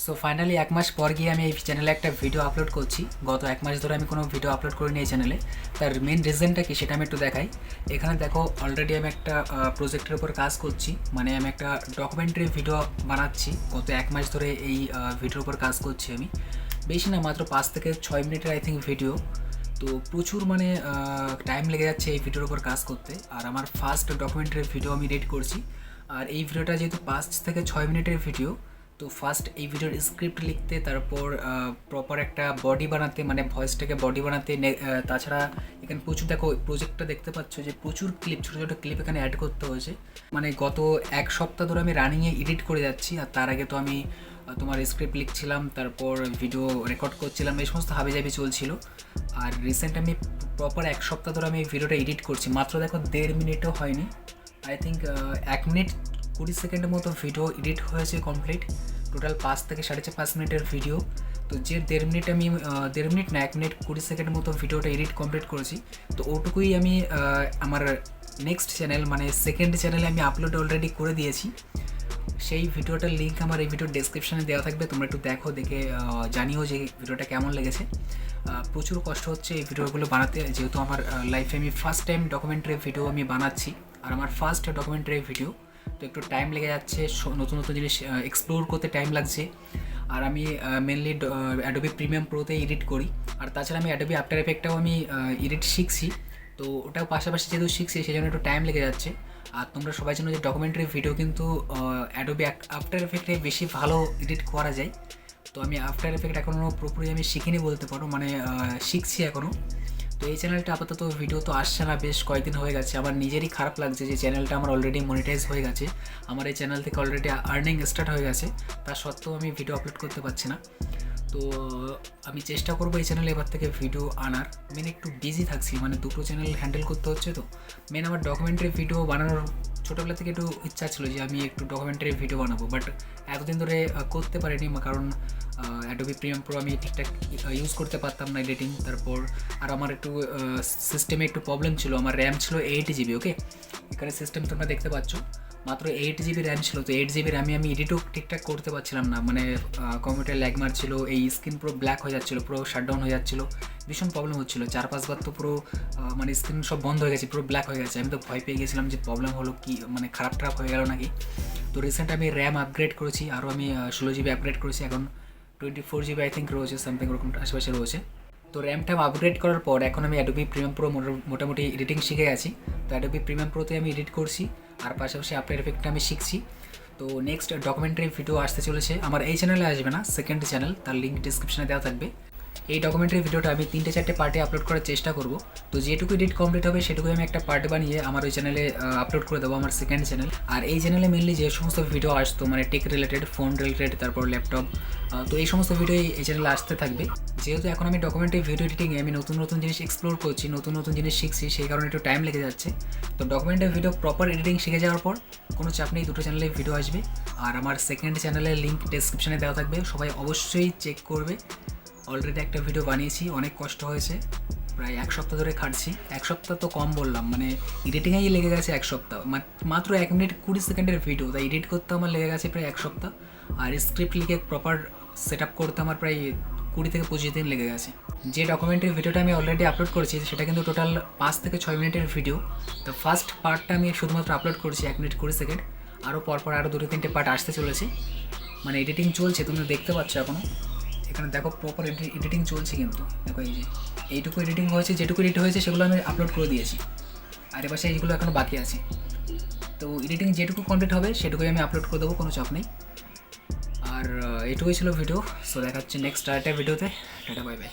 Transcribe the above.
So finally এক মাস পর গিয়ে আমি এই চ্যানেলে একটা ভিডিও আপলোড করছি। গত এক মাস ধরে আমি কোনো ভিডিও আপলোড করিনি এই চ্যানেলে। তার মেন রিজনটা কি সেটা আমি একটু দেখাই। এখানে দেখো অলরেডি আমি একটা প্রজেক্টের উপর কাজ করছি, মানে আমি একটা ডকুমেন্টারি ভিডিও বানাচ্ছি। গত এক মাস ধরে এই ভিডিওর উপর কাজ করছি আমি। বেশি না, মাত্র 5 থেকে 6 মিনিটের আই থিঙ্ক ভিডিও। তো প্রচুর মানে টাইম লেগে যাচ্ছে এই ভিডিওর উপর কাজ করতে। আর আমার ফার্স্ট ডকুমেন্টারি ভিডিও আমি এডিট করছি। আর এই ভিডিওটা যেহেতু 5 থেকে 6 মিনিটের ভিডিও, তো ফার্স্ট এই ভিডিওর স্ক্রিপ্ট লিখতে, তারপর প্রপার একটা বডি বানাতে, মানে ভয়েসটাকে বডি বানাতে, তাছাড়া এখানে প্রচুর দেখো প্রজেক্টটা দেখতে পাচ্ছ যে প্রচুর ক্লিপ, ছোটো ছোটো ক্লিপ এখানে অ্যাড করতে হয়েছে। মানে গত এক সপ্তাহ ধরে আমি রানিংয়ে এডিট করে যাচ্ছি। আর তার আগে তো আমি তোমার স্ক্রিপ্ট লিখছিলাম, তারপর ভিডিও রেকর্ড করছিলাম, এই সমস্ত হাবিজাবি চলছিল। আর রিসেন্ট আমি প্রপার এক সপ্তাহ ধরে আমি এই ভিডিওটা এডিট করছি। মাত্র দেখো 1.5 মিনিটও হয়নি, আই থিঙ্ক 1 মিনিট 20 সেকেন্ডের মতো ভিডিও এডিট হয়েছে কমপ্লিট। টোটাল 5 থেকে 5.5 মিনিটের ভিডিও। তো যে 1.5 মিনিট আমি 1.5 মিনিট না, 1 মিনিট 20 সেকেন্ডের মতো ভিডিওটা এডিট কমপ্লিট করেছি। তো ওটুকুই আমি আমার নেক্সট চ্যানেল, মানে সেকেন্ড চ্যানেলে আমি আপলোড অলরেডি করে দিয়েছি। সেই ভিডিওটার লিঙ্ক আমার এই ভিডিওর ডেসক্রিপশানে দেওয়া থাকবে, তোমরা একটু দেখো, দেখে জানিও যে ভিডিওটা কেমন লেগেছে। প্রচুর কষ্ট হচ্ছে এই ভিডিওগুলো বানাতে, যেহেতু আমার লাইফে আমি ফার্স্ট টাইম ডকুমেন্টারি ভিডিও আমি বানাচ্ছি। আর আমার ফার্স্ট ডকুমেন্টারি ভিডিও, তো একটু টাইম লেগে যাচ্ছে, নতুন নতুন জিনিস এক্সপ্লোর করতে টাইম লাগছে। আর আমি মেনলি অ্যাডোবি প্রিমিয়াম প্রোতে এডিট করি। আর তাছাড়া আমি অ্যাডোবি আফটার এফেক্টটাও আমি এডিট শিখছি। তো ওটাও পাশাপাশি যেহেতু শিখছি, সেই জন্য একটু টাইম লেগে যাচ্ছে। আর তোমরা সবাই জানো যে ডকুমেন্টারি ভিডিও কিন্তু অ্যাডোবি আফটার এফেক্টে বেশি ভালো এডিট করা যায়। তো আমি আফটার এফেক্ট এখনও পুরোপুরি আমি শিখিনি বলতে পারো, মানে শিখছি এখনও। তো এই চ্যানেলটা আপাতত ভিডিও তো আসছে না, বেশ কয়েকদিন হয়ে গেছে। আমার নিজেরই খারাপ লাগছে যে চ্যানেলটা আমার অলরেডি মনিটাইজ হয়ে গেছে, আমার এই চ্যানেল থেকে অলরেডি আর্নিং স্টার্ট হয়ে গেছে, তা সত্ত্বেও আমি ভিডিও আপলোড করতে পারছি না। তো আমি চেষ্টা করবো এই চ্যানেলে এবার থেকে ভিডিও আনার। মেন একটু বিজি থাকছি, মানে দুটো চ্যানেল হ্যান্ডেল করতে হচ্ছে। তো মেন আমার ডকুমেন্টারি ভিডিও বানানোর ছোটোবেলা থেকে একটু ইচ্ছা ছিল যে আমি একটু ডকুমেন্টারি ভিডিও বানাবো, বাট এতদিন ধরে করতে পারিনি, কারণ অ্যাডোবি প্রিমিয়াম প্রো আমি ঠিকঠাক ইউজ করতে পারতাম না এডিটিং। তারপর আর আমার একটু সিস্টেমে একটু প্রবলেম ছিল, আমার র্যাম ছিল 8 GB। ওকে, এখানে সিস্টেম তোমরা দেখতে পাচ্ছ, মাত্র 8 GB র্যাম ছিল। তো 8 GB র্যামে আমি এডিটও ঠিকঠাক করতে পারছিলাম না, মানে কম্পিউটার ল্যাগ মারছিল, এই স্ক্রিন পুরো ব্ল্যাক হয়ে যাচ্ছিলো, পুরো শাটডাউন হয়ে যাচ্ছিলো, ভীষণ প্রবলেম হচ্ছিলো। 4-5 বার তো পুরো মানে স্ক্রিন সব বন্ধ হয়ে গেছে, পুরো ব্ল্যাক হয়ে গেছে। আমি তো ভয় পেয়ে গেছিলাম যে প্রবলেম হলো কি, মানে খারাপ হয়ে গেল নাকি। তো রিসেন্ট আমি র্যাম আপগ্রেড করেছি, আরও আমি 16 GB আপগ্রেড করেছি, এখন 24 GB আই থিঙ্ক রয়েছে, সামথিং ওরকম আশেপাশে রয়েছে। তো র্যামটা আপগ্রেড করার পর এখন আমি অ্যাডোবি প্রিমিয়াম প্রো মোটামুটি এডিটিং শিখে গেছি। তো অ্যাডোবি প্রিমিয়াম প্রোতে আমি এডিট করছি, আর পাশাপাশি আফটার এফেক্টটা আমি শিখছি। তো নেক্সট ডকুমেন্টারি ভিডিও আসতে চলেছে, আমার এই চ্যানেলে আসবে না, সেকেন্ড চ্যানেল, তার লিঙ্ক ডিসক্রিপশনে দেওয়া থাকবে। এই ডকুমেন্টারি ভিডিওটা আমি 3-4টে পার্টে আপলোড করার চেষ্টা করব। তো যেটুকু এডিট কমপ্লিট হবে সেটুকুই আমি একটা পার্ট বানিয়ে আমার ওই চ্যানেলে আপলোড করে দেবো, আমার সেকেন্ড চ্যানেল। আর এই চ্যানেলে মেনলি যে সমস্ত ভিডিও আসতো, মানে টেক রিলেটেড, ফোন রিলেটেড, তারপর ল্যাপটপ, তো এই সমস্ত ভিডিও এই চ্যানেলে আসতে থাকবে। যেহেতু এখন আমি ডকুমেন্টারি ভিডিও এডিটিংয়ে আমি নতুন নতুন জিনিস এক্সপ্লোর করছি, নতুন নতুন জিনিস শিখছি, সেই কারণে একটু টাইম লেগে যাচ্ছে। তো ডকুমেন্টারি ভিডিও প্রপার এডিটিং শিখে যাওয়ার পর কোনো চাপ নেই, দুটো চ্যানেলে ভিডিও আসবে। আর আমার সেকেন্ড চ্যানেলের লিঙ্ক ডেসক্রিপশনে দেওয়া থাকবে, সবাই অবশ্যই চেক করবে। অলরেডি একটা ভিডিও বানিয়েছি, অনেক কষ্ট হয়েছে, প্রায় এক সপ্তাহ ধরে খাটছি। এক সপ্তাহ তো কম বললাম, মানে এডিটিংয়েই লেগে গেছে এক সপ্তাহ। মাত্র 1 মিনিট 20 সেকেন্ডের ভিডিও, তাই এডিট করতে আমার লেগে গেছে প্রায় এক সপ্তাহ। আর স্ক্রিপ্ট লিখে প্রপার সেট আপ করতে আমার প্রায় 20 থেকে 25 দিন লেগে গেছে। যে ডকুমেন্টারি ভিডিওটা আমি অলরেডি আপলোড করেছি সেটা কিন্তু টোটাল 5 থেকে 6 মিনিটের ভিডিও। তো ফার্স্ট পার্টটা আমি শুধুমাত্র আপলোড করেছি 1 মিনিট 20 সেকেন্ড, আরও পরপর আরও 2-3টে পার্ট আসতে চলেছে। মানে এডিটিং চলছে, তোমরা দেখতে পাচ্ছ এখনও। এখানে দেখো প্রপার এডিটিং চলছে, কিন্তু দেখো এই যে এইটুকু এডিটিং হয়েছে, যেটুকু এডিট হয়েছে সেগুলো আমি আপলোড করে দিয়েছি, আর এবার এইগুলো এখনও বাকি আছে। তো এডিটিং যেটুকু কমপ্লিট হবে সেটুকুই আমি আপলোড করে দেবো, কোনো চাপ নেই। আর এটুকুই ছিল ভিডিও। সো দেখা হচ্ছে নেক্সট আরেকটা ভিডিওতে। Tata, bye bye.